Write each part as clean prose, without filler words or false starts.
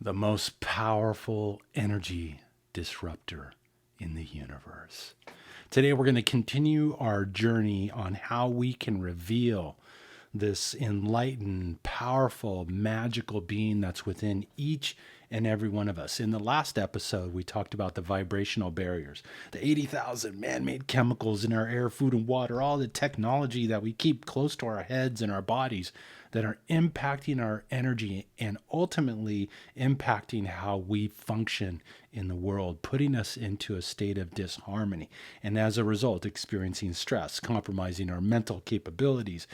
the most powerful energy disruptor in the universe. Today, we're going to continue our journey on how we can reveal this enlightened, powerful, magical being that's within each and every one of us. In the last episode, we talked about the vibrational barriers, the 80,000 man-made chemicals in our air, food, and water, all the technology that we keep close to our heads and our bodies that are impacting our energy and ultimately impacting how we function in the world, putting us into a state of disharmony. And as a result, experiencing stress, compromising our mental capabilities,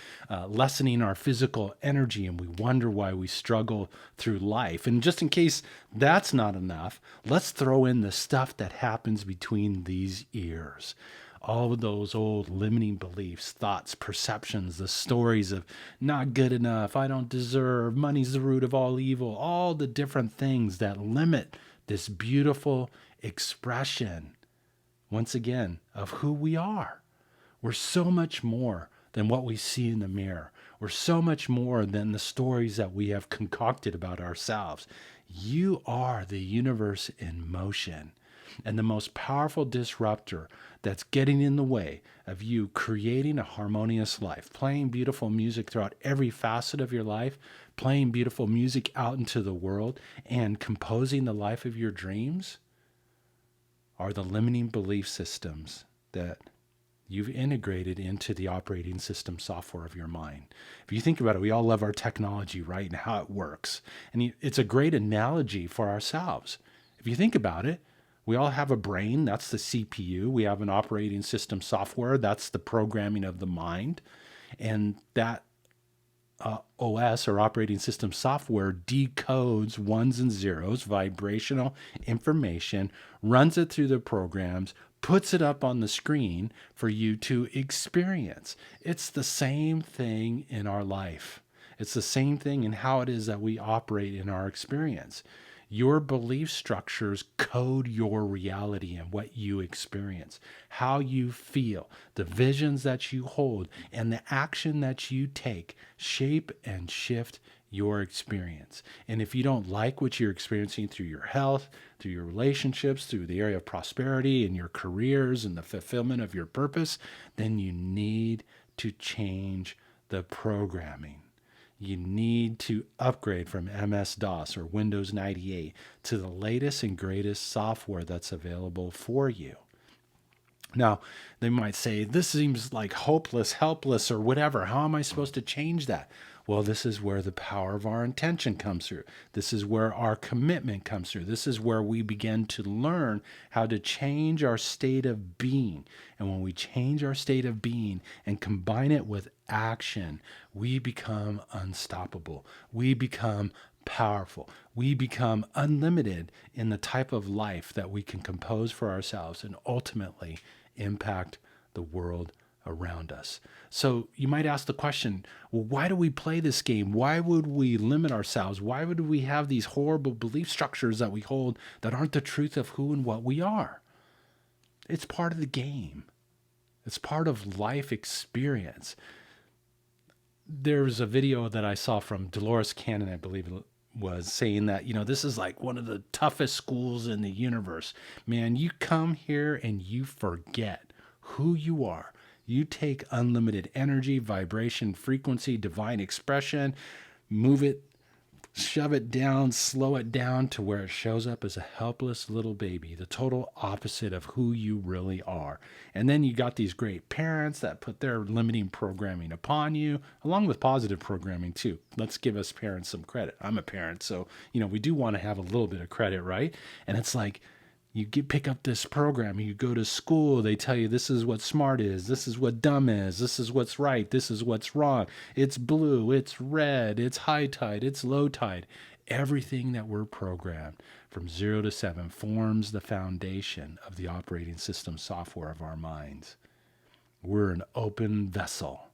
lessening our physical energy, and we wonder why we struggle through life. And just in case that's not enough, let's throw in the stuff that happens between these ears. All of those old limiting beliefs, thoughts, perceptions, the stories of not good enough, I don't deserve, money's the root of all evil, all the different things that limit this beautiful expression, once again, of who we are. We're so much more than what we see in the mirror. We're so much more than the stories that we have concocted about ourselves. You are the universe in motion. And the most powerful disruptor that's getting in the way of you creating a harmonious life, playing beautiful music throughout every facet of your life, playing beautiful music out into the world, and composing the life of your dreams are the limiting belief systems that you've integrated into the operating system software of your mind. If you think about it, we all love our technology, right? And how it works. And it's a great analogy for ourselves. If you think about it, we all have a brain, that's the CPU. We have an operating system software, that's the programming of the mind. And that OS or operating system software decodes ones and zeros, vibrational information, runs it through the programs, puts it up on the screen for you to experience. It's the same thing in our life. It's the same thing in how it is that we operate in our experience. Your belief structures code your reality and what you experience, how you feel, the visions that you hold, and the action that you take shape and shift your experience. And if you don't like what you're experiencing through your health, through your relationships, through the area of prosperity and your careers and the fulfillment of your purpose, then you need to change the programming. You need to upgrade from MS-DOS or Windows 98 to the latest and greatest software that's available for you. Now, they might say, this seems like hopeless, helpless, or whatever. How am I supposed to change that? Well, this is where the power of our intention comes through. This is where our commitment comes through. This is where we begin to learn how to change our state of being. And when we change our state of being and combine it with action, we become unstoppable. We become powerful. We become unlimited in the type of life that we can compose for ourselves and ultimately impact the world around us. So you might ask the question, well, why do we play this game? Why would we limit ourselves? Why would we have these horrible belief structures that we hold that aren't the truth of who and what we are? It's part of the game. It's part of life experience. There's a video that I saw from Dolores Cannon, I believe it was, saying that, this is like one of the toughest schools in the universe. Man, you come here and you forget who you are. You take unlimited energy, vibration, frequency, divine expression, move it, shove it down, slow it down to where it shows up as a helpless little baby, the total opposite of who you really are. And then you got these great parents that put their limiting programming upon you, along with positive programming too. Let's give us parents some credit. I'm a parent, so we do want to have a little bit of credit, right? And it's like, pick up this program, you go to school, they tell you this is what smart is, this is what dumb is, this is what's right, this is what's wrong. It's blue, it's red, it's high tide, it's low tide. Everything that we're programmed from 0 to 7 forms the foundation of the operating system software of our minds. We're an open vessel.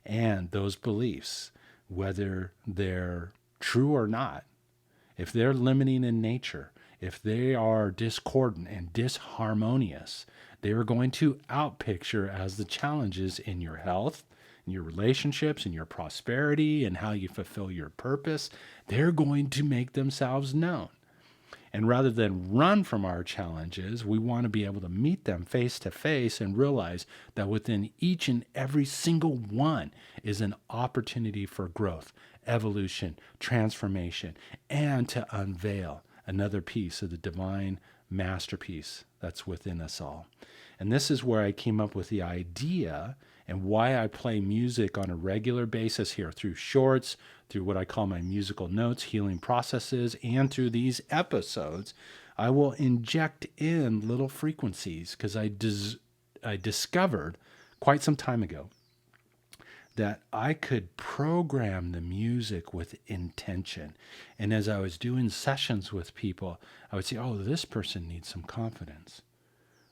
And those beliefs, whether they're true or not, if they're limiting in nature, if they are discordant and disharmonious, they are going to outpicture as the challenges in your health, your relationships and your prosperity and how you fulfill your purpose, they're going to make themselves known. And rather than run from our challenges, we want to be able to meet them face to face and realize that within each and every single one is an opportunity for growth, evolution, transformation, and to unveil another piece of the divine masterpiece that's within us all. And this is where I came up with the idea and why I play music on a regular basis here through shorts, through what I call my musical notes, healing processes, and through these episodes. I will inject in little frequencies because I discovered quite some time ago that I could program the music with intention. And as I was doing sessions with people, I would say, oh, this person needs some confidence.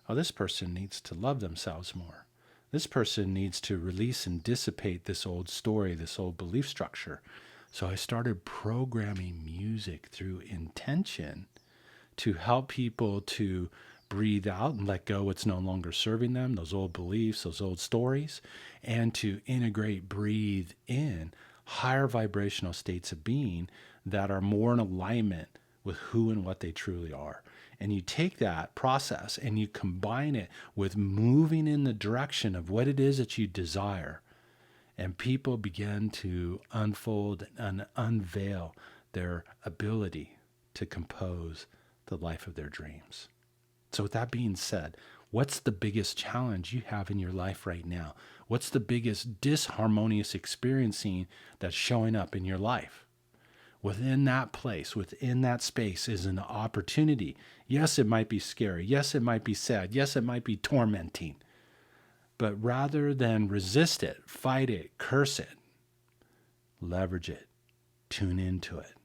Oh, this person needs to love themselves more. This person needs to release and dissipate this old story, this old belief structure. So I started programming music through intention to help people to breathe out and let go what's no longer serving them, those old beliefs, those old stories, and to integrate, breathe in higher vibrational states of being that are more in alignment with who and what they truly are. And you take that process and you combine it with moving in the direction of what it is that you desire. And people begin to unfold and unveil their ability to compose the life of their dreams. So with that being said, what's the biggest challenge you have in your life right now? What's the biggest disharmonious experiencing that's showing up in your life? Within that place, within that space is an opportunity. Yes, it might be scary. Yes, it might be sad. Yes, it might be tormenting. But rather than resist it, fight it, curse it, leverage it, tune into it.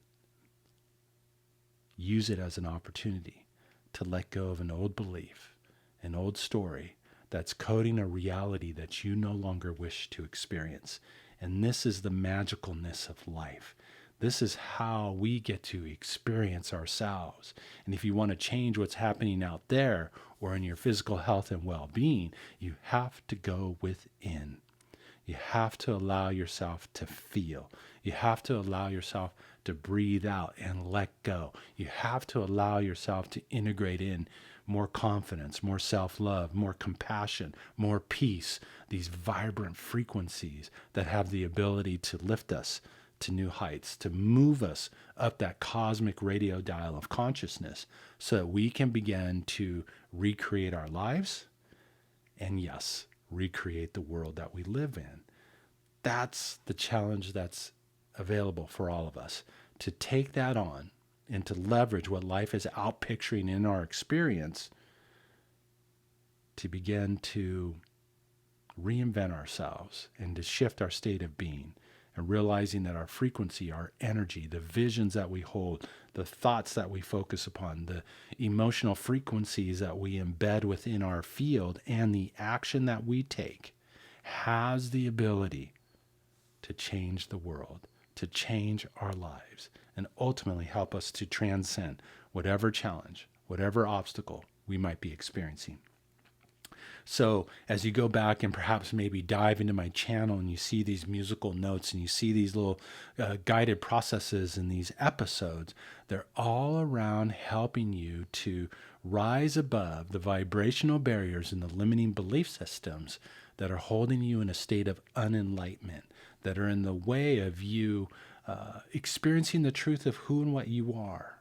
Use it as an opportunity to let go of an old belief, an old story that's coding a reality that you no longer wish to experience. And this is the magicalness of life. This is how we get to experience ourselves. And if you want to change what's happening out there or in your physical health and well-being, you have to go within. You have to allow yourself to feel. You have to allow yourself to breathe out and let go. You have to allow yourself to integrate in more confidence, more self-love, more compassion, more peace, these vibrant frequencies that have the ability to lift us to new heights, to move us up that cosmic radio dial of consciousness so that we can begin to recreate our lives and, yes, recreate the world that we live in. That's the challenge that's available for all of us, to take that on and to leverage what life is outpicturing in our experience to begin to reinvent ourselves and to shift our state of being. And realizing that our frequency, our energy, the visions that we hold, the thoughts that we focus upon, the emotional frequencies that we embed within our field, and the action that we take has the ability to change the world, to change our lives, and ultimately help us to transcend whatever challenge, whatever obstacle we might be experiencing. So as you go back and perhaps maybe dive into my channel and you see these musical notes and you see these little guided processes in these episodes, they're all around helping you to rise above the vibrational barriers and the limiting belief systems that are holding you in a state of unenlightenment, that are in the way of you experiencing the truth of who and what you are,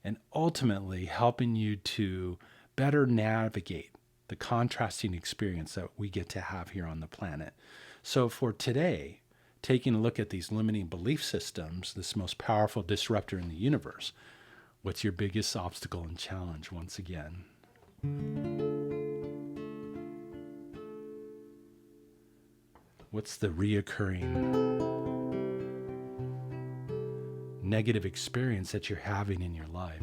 and ultimately helping you to better navigate the contrasting experience that we get to have here on the planet. So for today, taking a look at these limiting belief systems, this most powerful disruptor in the universe, what's your biggest obstacle and challenge once again? What's the reoccurring negative experience that you're having in your life?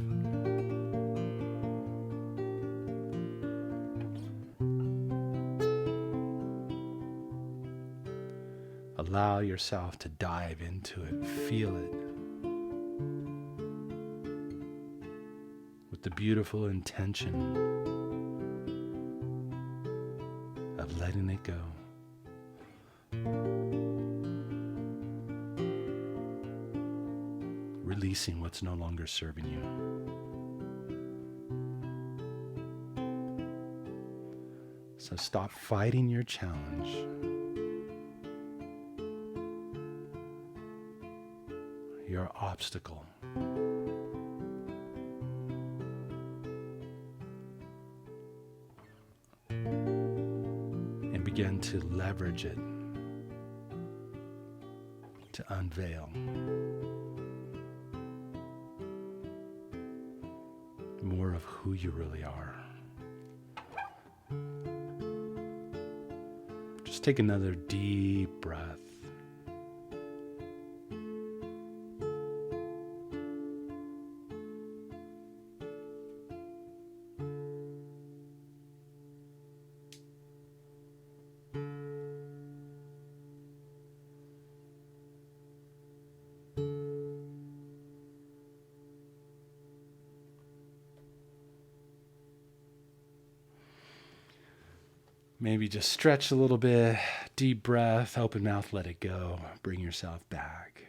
Allow yourself to dive into it, feel it with the beautiful intention of letting it go. releasing what's no longer serving you. So stop fighting your challenge. Your obstacle. And begin to leverage it to unveil more of who you really are. Just take another deep breath. Maybe just stretch a little bit, deep breath, open mouth, let it go, bring yourself back.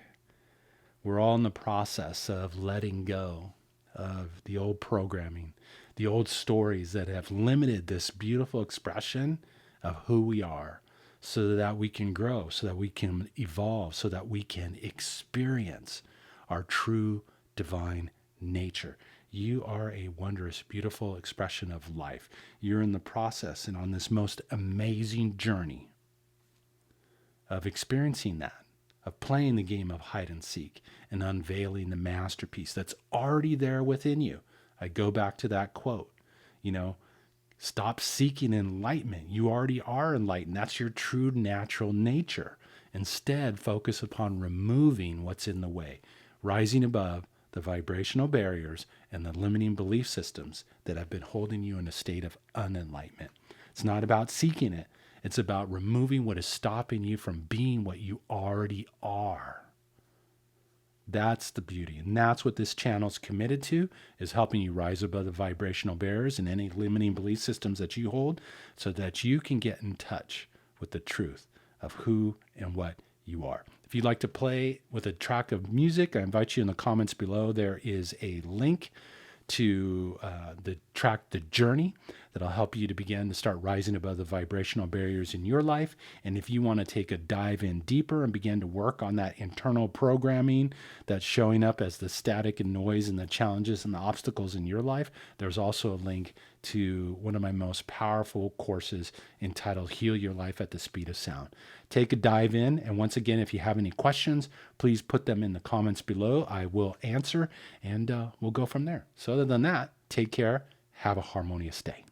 We're all in the process of letting go of the old programming, the old stories that have limited this beautiful expression of who we are, so that we can grow, so that we can evolve, so that we can experience our true divine nature. You are a wondrous, beautiful expression of life. You're in the process and on this most amazing journey of experiencing that, of playing the game of hide and seek and unveiling the masterpiece that's already there within you. I go back to that quote, stop seeking enlightenment. You already are enlightened. That's your true natural nature. Instead, focus upon removing what's in the way, rising above the vibrational barriers and the limiting belief systems that have been holding you in a state of unenlightenment. It's not about seeking it. It's about removing what is stopping you from being what you already are. That's the beauty. And that's what this channel is committed to, is helping you rise above the vibrational barriers and any limiting belief systems that you hold, so that you can get in touch with the truth of who and what you are. If you'd like to play with a track of music, I invite you in the comments below. There is a link to the track, The Journey, that'll help you to begin to start rising above the vibrational barriers in your life. And if you want to take a dive in deeper and begin to work on that internal programming that's showing up as the static and noise and the challenges and the obstacles in your life, there's also a link to one of my most powerful courses entitled Heal Your Life at the Speed of Sound. Take a dive in. And once again, if you have any questions, please put them in the comments below. I will answer, and we'll go from there. So other than that, take care. Have a harmonious day.